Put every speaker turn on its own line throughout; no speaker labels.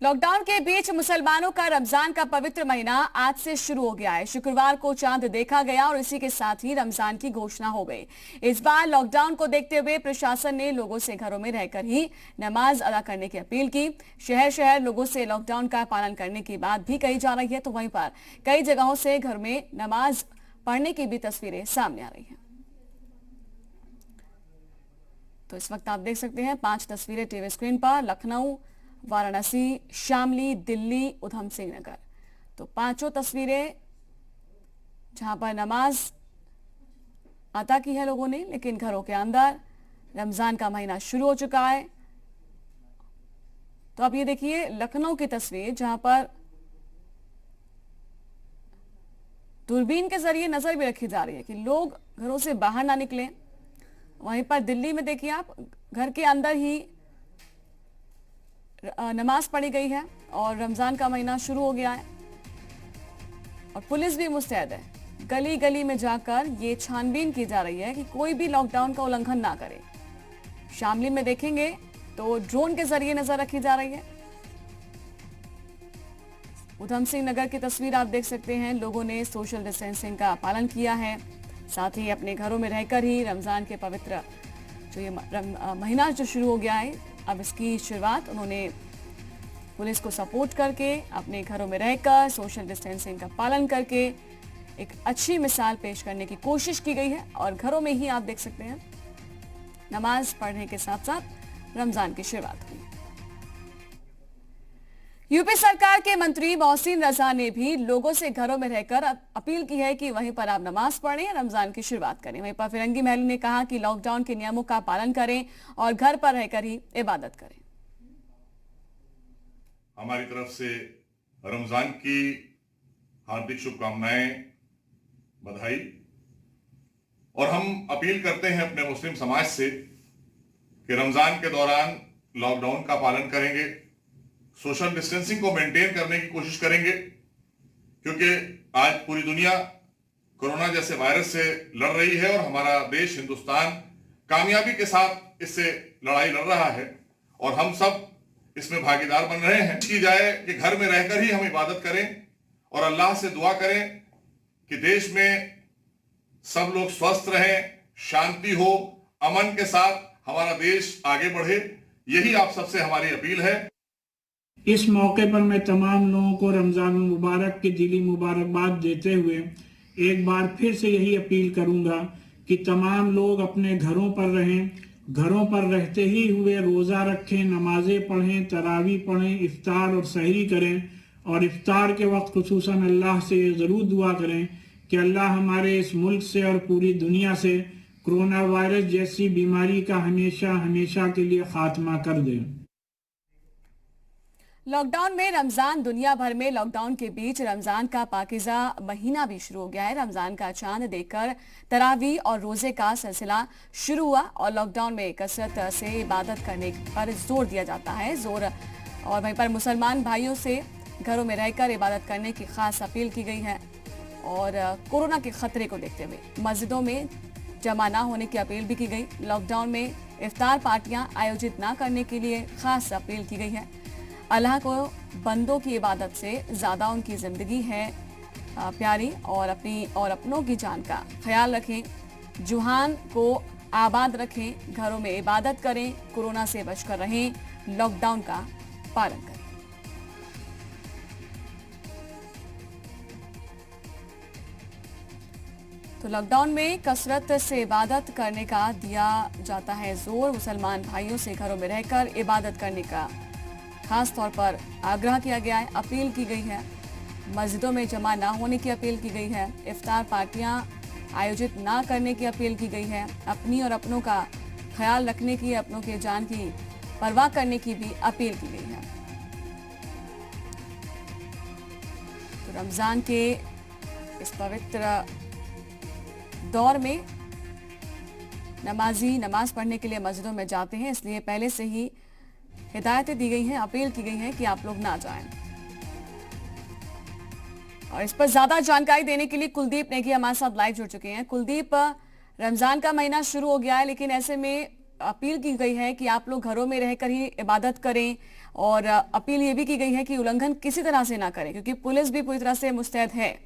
Lockdown के बीच मुसलमानों का रमजान का पवित्र महीना आज से शुरू हो गया है। शुक्रवार को चांद देखा गया और इसी के साथ ही रमजान की घोषणा हो गई। इस बार लॉकडाउन को देखते हुए प्रशासन ने लोगों से घरों में रहकर ही नमाज अदा करने की अपील की। शहर शहर लोगों से लॉकडाउन का पालन करने की बात भी कही जा रही है, तो वहीं पर कई जगहों से घर में नमाज पढ़ने की भी तस्वीरें सामने आ रही है। तो इस वक्त आप देख सकते हैं 5 तस्वीरें टीवी स्क्रीन पर। लखनऊ, वाराणसी, शामली, दिल्ली, उधम सिंह नगर, तो 5 तस्वीरें जहां पर नमाज अदा की है लोगों ने, लेकिन घरों के अंदर रमजान का महीना शुरू हो चुका है। तो अब ये देखिए लखनऊ की तस्वीर जहां पर दूरबीन के जरिए नजर भी रखी जा रही है कि लोग घरों से बाहर ना निकलें। वहीं पर दिल्ली में देखिए आप, घर के अंदर ही नमाज पढ़ी गई है और रमजान का महीना शुरू हो गया है और पुलिस भी मुस्तैद है। गली गली में जाकर ये छानबीन की जा रही है कि कोई भी लॉकडाउन का उल्लंघन ना करे। शामली में देखेंगे तो ड्रोन के जरिए नजर रखी जा रही है। उधम सिंह नगर की तस्वीर आप देख सकते हैं, लोगों ने सोशल डिस्टेंसिंग का पालन किया है, साथ ही अपने घरों में रहकर ही रमजान के पवित्र जो ये महीना जो शुरू हो गया है, अब इसकी शुरुआत उन्होंने पुलिस को सपोर्ट करके अपने घरों में रहकर सोशल डिस्टेंसिंग का पालन करके एक अच्छी मिसाल पेश करने की कोशिश की गई है। और घरों में ही आप देख सकते हैं नमाज पढ़ने के साथ साथ रमजान की शुरुआत हुई। यूपी सरकार के मंत्री मोहसिन रजा ने भी लोगों से घरों में रहकर अपील की है कि वहीं पर आप नमाज पढ़ें, रमजान की शुरुआत करें। वहीं पर फिरंगी महली ने कहा कि लॉकडाउन के नियमों का पालन करें और घर पर रहकर ही इबादत करें।
हमारी तरफ से रमजान की हार्दिक शुभकामनाएं, बधाई। और हम अपील करते हैं अपने मुस्लिम समाज से कि रमजान के दौरान लॉकडाउन का पालन करेंगे, सोशल डिस्टेंसिंग को मेंटेन करने की कोशिश करेंगे, क्योंकि आज पूरी दुनिया कोरोना जैसे वायरस से लड़ रही है और हमारा देश हिंदुस्तान कामयाबी के साथ इससे लड़ाई लड़ रहा है और हम सब इसमें भागीदार बन रहे हैं। की जाए कि घर में रहकर ही हम इबादत करें और अल्लाह से दुआ करें कि देश में सब लोग स्वस्थ रहें, शांति हो, अमन के साथ हमारा देश आगे बढ़े। यही आप सबसे हमारी अपील है।
इस मौके पर मैं तमाम लोगों को रमजान मुबारक की दिली मुबारकबाद देते हुए एक बार फिर से यही अपील करूंगा कि तमाम लोग अपने घरों पर रहें, घरों पर रहते ही हुए रोज़ा रखें, नमाजें पढ़ें, तरावी पढ़ें, इफ्तार और सहरी करें और इफ्तार के वक्त खुसूसन अल्लाह से ज़रूर दुआ करें कि अल्लाह हमारे इस मुल्क से और पूरी दुनिया से कोरोना वायरस जैसी बीमारी का हमेशा हमेशा के लिए खात्मा कर दे।
लॉकडाउन में रमजान, दुनिया भर में लॉकडाउन के बीच रमजान का पाकीज़ा महीना भी शुरू हो गया है। रमजान का चांद देखकर तरावी और रोजे का सिलसिला शुरू हुआ और लॉकडाउन में कसरत से इबादत करने पर जोर दिया जाता है। और वहीं पर मुसलमान भाइयों से घरों में रहकर इबादत करने की खास अपील की गई है और कोरोना के खतरे को देखते हुए मस्जिदों में जमा ना होने की अपील भी की गई। लॉकडाउन में इफ्तार पार्टियां आयोजित ना करने के लिए खास अपील की गई है। अल्लाह को बंदों की इबादत से ज़्यादा उनकी ज़िंदगी है प्यारी और अपनी और अपनों की जान का ख्याल रखें, जुहान को आबाद रखें, घरों में इबादत करें, कोरोना से बचकर रहें, लॉकडाउन का पालन करें। तो लॉकडाउन में कसरत से इबादत करने का दिया जाता है जोर। मुसलमान भाइयों से घरों में रहकर इबादत करने का खास तौर पर आग्रह किया गया है, अपील की गई है। मस्जिदों में जमा ना होने की अपील की गई है, इफ्तार पार्टियां आयोजित ना करने की अपील की गई है, अपनी और अपनों का ख्याल रखने की, अपनों के जान की परवाह करने की भी अपील की गई है। तो रमजान के इस पवित्र दौर में नमाजी नमाज पढ़ने के लिए मस्जिदों में जाते हैं, इसलिए पहले से ही हिदायतें दी गई हैं, अपील की गई है कि आप लोग ना जाएं। और इस पर ज्यादा जानकारी देने के लिए कुलदीप नेगी हमारे साथ लाइव जुड़ चुके हैं। कुलदीप, रमजान का महीना शुरू हो गया है, लेकिन ऐसे में अपील की गई है कि आप लोग घरों में रहकर ही इबादत करें, और अपील ये भी की गई है कि उल्लंघन किसी तरह से ना करें, क्योंकि पुलिस भी पूरी तरह से मुस्तैद है।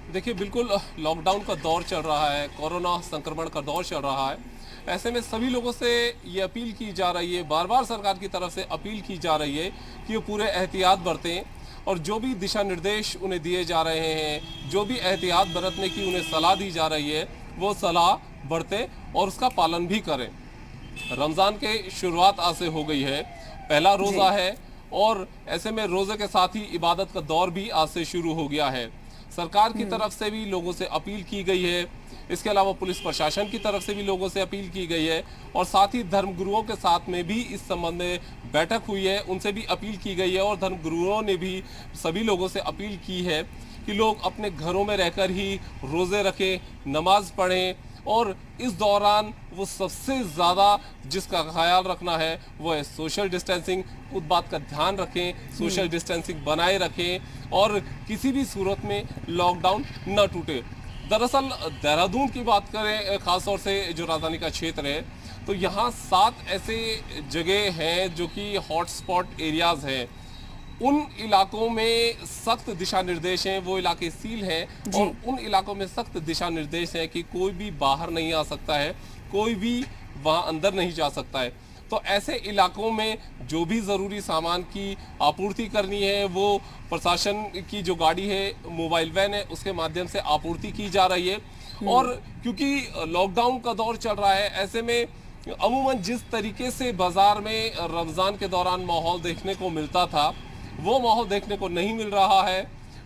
देखिए, बिल्कुल लॉकडाउन का दौर चल रहा है, कोरोना संक्रमण का दौर चल रहा है। ऐसे में सभी लोगों से ये अपील की जा रही है, बार बार सरकार की तरफ से अपील की जा रही है कि वो पूरे एहतियात बरतें, और जो भी दिशा निर्देश उन्हें दिए जा रहे हैं, जो भी एहतियात बरतने की उन्हें सलाह दी जा रही है, वो सलाह बरतें और उसका पालन भी करें। रमज़ान के शुरुआत आज से हो गई है, पहला रोज़ा है, और ऐसे में रोज़े के साथ ही इबादत का दौर भी आज से शुरू हो गया है। सरकार की तरफ से भी लोगों से अपील की गई है, इसके अलावा पुलिस प्रशासन की तरफ से भी लोगों से अपील की गई है, और साथ ही धर्मगुरुओं के साथ में भी इस संबंध में बैठक हुई है, उनसे भी अपील की गई है, और धर्मगुरुओं ने भी सभी लोगों से अपील की है कि लोग अपने घरों में रहकर ही रोज़े रखें, नमाज पढ़ें, और इस दौरान वो सबसे ज़्यादा जिसका ख्याल रखना है वो है सोशल डिस्टेंसिंग। उस बात का ध्यान रखें, सोशल डिस्टेंसिंग बनाए रखें, और किसी भी सूरत में लॉकडाउन न टूटे। दरअसल देहरादून की बात करें, ख़ासतौर से जो राजधानी का क्षेत्र है, तो यहाँ 7 ऐसे जगह हैं जो कि हॉटस्पॉट एरियाज़ हैं। उन इलाकों में सख्त दिशा निर्देश हैं, वो इलाके सील हैं, और उन इलाकों में सख्त दिशा निर्देश हैं कि कोई भी बाहर नहीं आ सकता है, कोई भी वहाँ अंदर नहीं जा सकता है। तो ऐसे इलाकों में जो भी ज़रूरी सामान की आपूर्ति करनी है, वो प्रशासन की जो गाड़ी है, मोबाइल वैन है, उसके माध्यम से आपूर्ति की जा रही है। और क्योंकि लॉकडाउन का दौर चल रहा है, ऐसे में अमूमन जिस तरीके से बाज़ार में रमज़ान के दौरान माहौल देखने को मिलता था, वो माहौल देखने को नहीं मिल रहा है।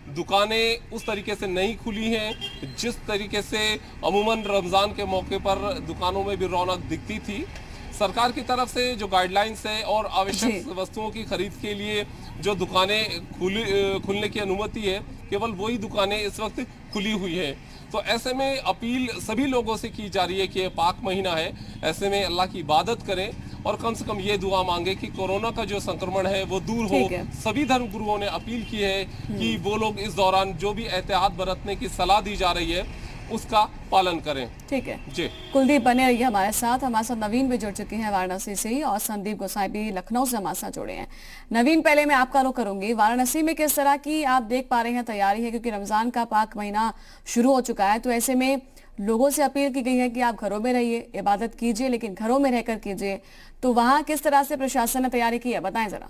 दुकानें उस तरीके से नहीं खुली हैं जिस तरीके से अमूमन रमज़ान के मौके पर दुकानों में भी रौनक दिखती थी। सरकार की तरफ से जो गाइडलाइंस है और आवश्यक वस्तुओं की खरीद के लिए जो दुकानें खुलने की अनुमति है, केवल वही दुकानें इस वक्त खुली हुई हैं। तो ऐसे में अपील सभी लोगों से की जा रही है कि ये पाक महीना है, ऐसे में अल्लाह की इबादत करें, और कम से कम ये दुआ मांगे कि कोरोना का जो संक्रमण है वो दूर हो। सभी धर्म गुरुओं ने अपील की है कि वो लोग इस दौरान जो भी एहतियात बरतने की सलाह दी जा रही है उसका पालन करें।
ठीक है
जी,
कुलदीप बने रहिए हमारे साथ नवीन भी जुड़ चुके हैं वाराणसी से ही, और संदीप गोसाई भी लखनऊ से हमारे साथ जुड़े हैं। नवीन, पहले मैं आपका रुख करूंगी, वाराणसी में किस तरह की आप देख पा रहे हैं तैयारी है, क्योंकि रमजान का पाक महीना शुरू हो चुका है, तो ऐसे में लोगों से अपील की गई है कि आप घरों में रहिए, इबादत कीजिए, लेकिन घरों में रहकर कीजिए। तो वहां किस तरह से प्रशासन ने तैयारी की है, बताएं जरा।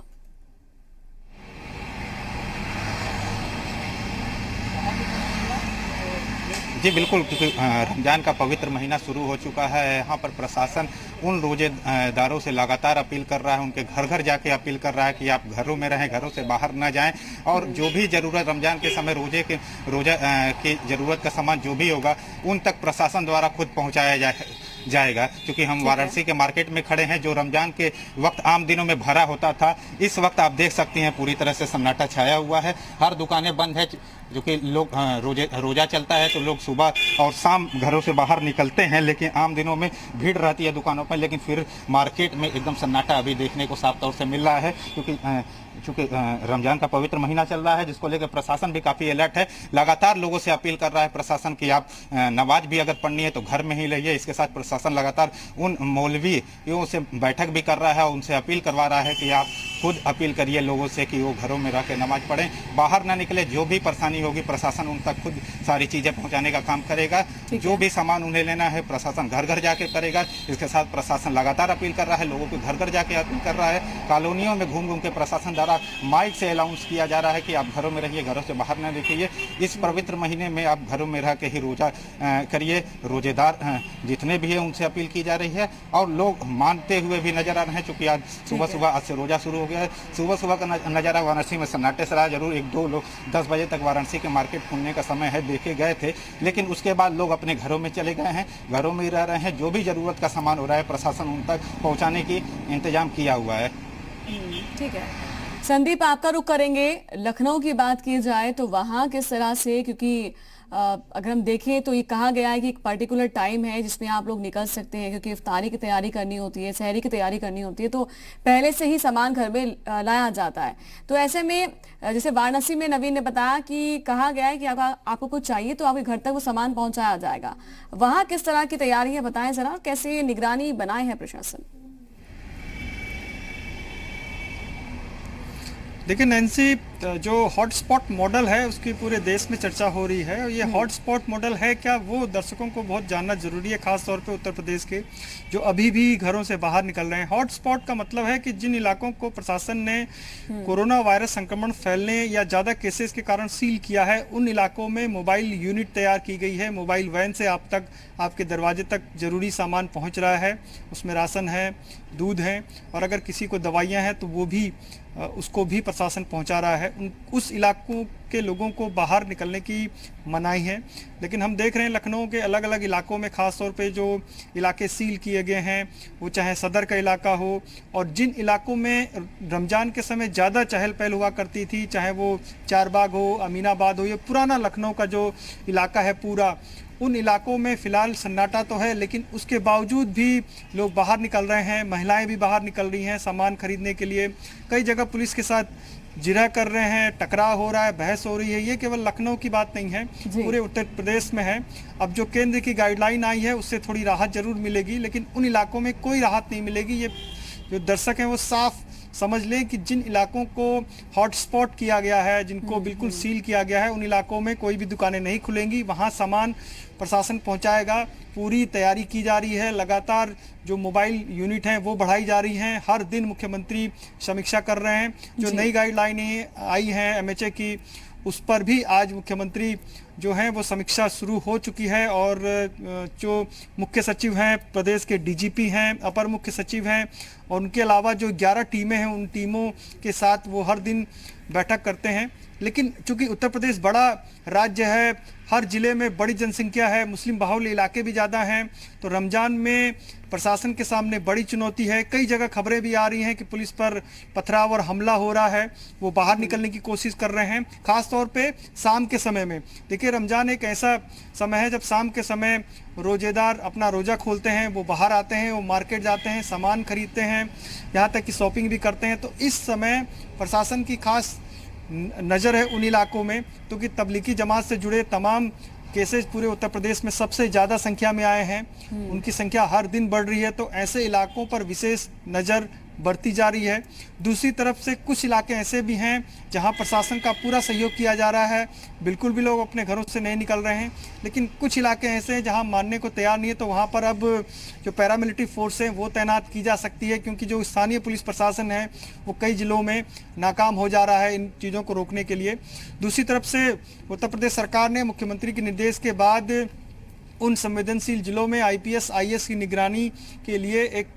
जी बिल्कुल, क्योंकि रमज़ान का पवित्र महीना शुरू हो चुका है। यहाँ पर प्रशासन उन रोजेदारों से लगातार अपील कर रहा है, उनके घर घर जाके अपील कर रहा है कि आप घरों में रहें, घरों से बाहर ना जाएं, और जो भी ज़रूरत रमज़ान के समय रोजा की ज़रूरत का सामान जो भी होगा उन तक प्रशासन द्वारा खुद पहुँचाया जाएगा। क्योंकि हम वाराणसी के मार्केट में खड़े हैं, जो रमज़ान के वक्त आम दिनों में भरा होता था, इस वक्त आप देख सकते हैं पूरी तरह से सन्नाटा छाया हुआ है। हर दुकानें बंद है, जो कि लोग रोजा चलता है तो लोग सुबह और शाम घरों से बाहर निकलते हैं, लेकिन आम दिनों में भीड़ रहती है दुकानों पर, लेकिन फिर मार्केट में एकदम सन्नाटा अभी देखने को साफ तौर से मिल रहा है। क्योंकि रमज़ान का पवित्र महीना चल रहा है, जिसको लेकर प्रशासन भी काफ़ी अलर्ट है। लगातार लोगों से अपील कर रहा है प्रशासन कि आप नमाज भी अगर पढ़नी है तो घर में ही रहिए। इसके साथ प्रशासन लगातार उन मौलवियों से बैठक भी कर रहा है, उनसे अपील करवा रहा है कि आप खुद अपील करिए लोगों से कि वो घरों में रह के नमाज पढ़ें, बाहर ना निकले। जो भी परेशानी होगी प्रशासन उन तक खुद सारी चीज़ें पहुँचाने का काम करेगा। जो भी सामान उन्हें लेना है प्रशासन घर घर जाके करेगा। इसके साथ प्रशासन लगातार अपील कर रहा है, लोगों को घर घर जाके अपील कर रहा है। कॉलोनियों में घूम घूम के प्रशासन द्वारा माइक से अनाउंस किया जा रहा है कि आप घरों में रहिए, घरों से बाहर न निकलिए। इस पवित्र महीने में आप घरों में रह के ही रोजा करिए। रोजेदार जितने भी हैं उनसे अपील की जा रही है, और लोग मानते हुए भी नजर आ रहे हैं। चूँकि आज से रोजा शुरू हो गया है। सुबह का नज़ारा वाराणसी में सन्नाटे से रहा। जरूर 1-2 लोग 10 बजे तक वाराणसी के मार्केट खुलने का समय है देखे गए थे, लेकिन उसके बाद लोग अपने घरों में चले गए हैं, घरों में ही रह रहे हैं। जो भी ज़रूरत का सामान हो रहा है प्रशासन उन तक पहुँचाने की इंतजाम किया हुआ है।
ठीक है संदीप, आपका रुख करेंगे। लखनऊ की बात की जाए तो वहां किस तरह से, क्योंकि अगर हम देखें तो ये कहा गया है कि एक पर्टिकुलर टाइम है जिसमें आप लोग निकल सकते हैं, क्योंकि इफ्तारी की तैयारी करनी होती है, सहरी की तैयारी करनी होती है, तो पहले से ही सामान घर में लाया जाता है। तो ऐसे में जैसे वाराणसी में नवीन ने बताया कि कहा गया है कि आपको कुछ चाहिए तो आपके घर तक वो सामान पहुंचाया जाएगा। वहां किस तरह की तैयारी है बताएं जरा, कैसे निगरानी बनाए है प्रशासन?
देखिए नैन्सी, जो हॉटस्पॉट मॉडल है उसकी पूरे देश में चर्चा हो रही है। और ये हॉटस्पॉट मॉडल है क्या, वो दर्शकों को बहुत जानना जरूरी है, खास तौर पे उत्तर प्रदेश के जो अभी भी घरों से बाहर निकल रहे हैं। हॉटस्पॉट का मतलब है कि जिन इलाकों को प्रशासन ने कोरोना वायरस संक्रमण फैलने या ज़्यादा केसेस के कारण सील किया है, उन इलाकों में मोबाइल यूनिट तैयार की गई है। मोबाइल वैन से आप तक, आपके दरवाजे तक जरूरी सामान पहुँच रहा है। उसमें राशन है, दूध है, और अगर किसी को दवाइयाँ हैं तो वो भी उसको भी प्रशासन पहुंचा रहा है। उस इलाकों के लोगों को बाहर निकलने की मनाही है। लेकिन हम देख रहे हैं लखनऊ के अलग अलग इलाकों में, खास तौर पे जो इलाके सील किए गए हैं, वो चाहे सदर का इलाका हो, और जिन इलाकों में रमज़ान के समय ज़्यादा चहल पहल हुआ करती थी, चाहे वो चारबाग हो, अमीनाबाद हो, ये पुराना लखनऊ का जो इलाका है पूरा, उन इलाकों में फ़िलहाल सन्नाटा तो है, लेकिन उसके बावजूद भी लोग बाहर निकल रहे हैं। महिलाएं भी बाहर निकल रही हैं सामान खरीदने के लिए। कई जगह पुलिस के साथ जिरह कर रहे हैं, टकराव हो रहा है, बहस हो रही है। ये केवल लखनऊ की बात नहीं है, पूरे उत्तर प्रदेश में है। अब जो केंद्र की गाइडलाइन आई है उससे थोड़ी राहत जरूर मिलेगी, लेकिन उन इलाकों में कोई राहत नहीं मिलेगी। ये जो दर्शक हैं वो साफ समझ लें कि जिन इलाकों को हॉटस्पॉट किया गया है, जिनको बिल्कुल सील किया गया है, उन इलाकों में कोई भी दुकानें नहीं खुलेंगी। वहाँ सामान प्रशासन पहुँचाएगा, पूरी तैयारी की जा रही है। लगातार जो मोबाइल यूनिट हैं वो बढ़ाई जा रही हैं। हर दिन मुख्यमंत्री समीक्षा कर रहे हैं। जो नई गाइडलाइनें आई हैं एमएचए की, उस पर भी आज मुख्यमंत्री जो हैं वो समीक्षा शुरू हो चुकी है। और जो मुख्य सचिव हैं, प्रदेश के डीजीपी हैं, अपर मुख्य सचिव हैं, और उनके अलावा जो 11 टीमें हैं, उन टीमों के साथ वो हर दिन बैठक करते हैं। लेकिन चूंकि उत्तर प्रदेश बड़ा राज्य है, हर जिले में बड़ी जनसंख्या है, मुस्लिम बाहुल्य इलाके भी ज़्यादा हैं, तो रमज़ान में प्रशासन के सामने बड़ी चुनौती है। कई जगह खबरें भी आ रही हैं कि पुलिस पर पथराव और हमला हो रहा है, वो बाहर निकलने की कोशिश कर रहे हैं, खास तौर पे शाम के समय में। देखिए रमज़ान एक ऐसा समय है जब शाम के समय रोजेदार अपना रोज़ा खोलते हैं, वो बाहर आते हैं, वो मार्केट जाते हैं, सामान खरीदते हैं, यहाँ तक कि शॉपिंग भी करते हैं। तो इस समय प्रशासन की खास नज़र है उन इलाकों में, क्योंकि तबलीगी जमात से जुड़े तमाम केसेस पूरे उत्तर प्रदेश में सबसे ज़्यादा संख्या में आए हैं। उनकी संख्या हर दिन बढ़ रही है, तो ऐसे इलाकों पर विशेष नज़र बढ़ती जा रही है। दूसरी तरफ से कुछ इलाके ऐसे भी हैं जहां प्रशासन का पूरा सहयोग किया जा रहा है, बिल्कुल भी लोग अपने घरों से नहीं निकल रहे हैं। लेकिन कुछ इलाके ऐसे हैं जहां मानने को तैयार नहीं है, तो वहां पर अब जो पैरामिलिट्री फोर्स है वो तैनात की जा सकती है, क्योंकि जो स्थानीय पुलिस प्रशासन है वो कई जिलों में नाकाम हो जा रहा है इन चीज़ों को रोकने के लिए। दूसरी तरफ से उत्तर प्रदेश सरकार ने मुख्यमंत्री के निर्देश के बाद उन संवेदनशील जिलों में IPS IAS की निगरानी के लिए एक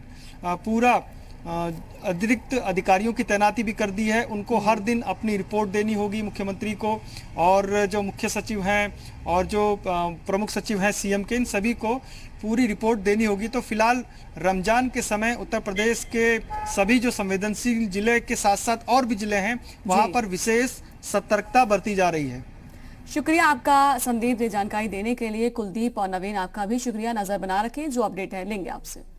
पूरा अतिरिक्त अधिकारियों की तैनाती भी कर दी है। उनको हर दिन अपनी रिपोर्ट देनी होगी मुख्यमंत्री को, और जो मुख्य सचिव हैं और जो प्रमुख सचिव हैं CM के, इन सभी को पूरी रिपोर्ट देनी होगी। तो फिलहाल रमज़ान के समय उत्तर प्रदेश के सभी जो संवेदनशील जिले के साथ साथ और भी जिले हैं, वहाँ पर विशेष सतर्कता बरती जा रही है।
शुक्रिया आपका संदीप, जानकारी देने के लिए। कुलदीप और नवीन, आपका भी शुक्रिया। नजर बना रखें, जो अपडेट है लेंगे आपसे।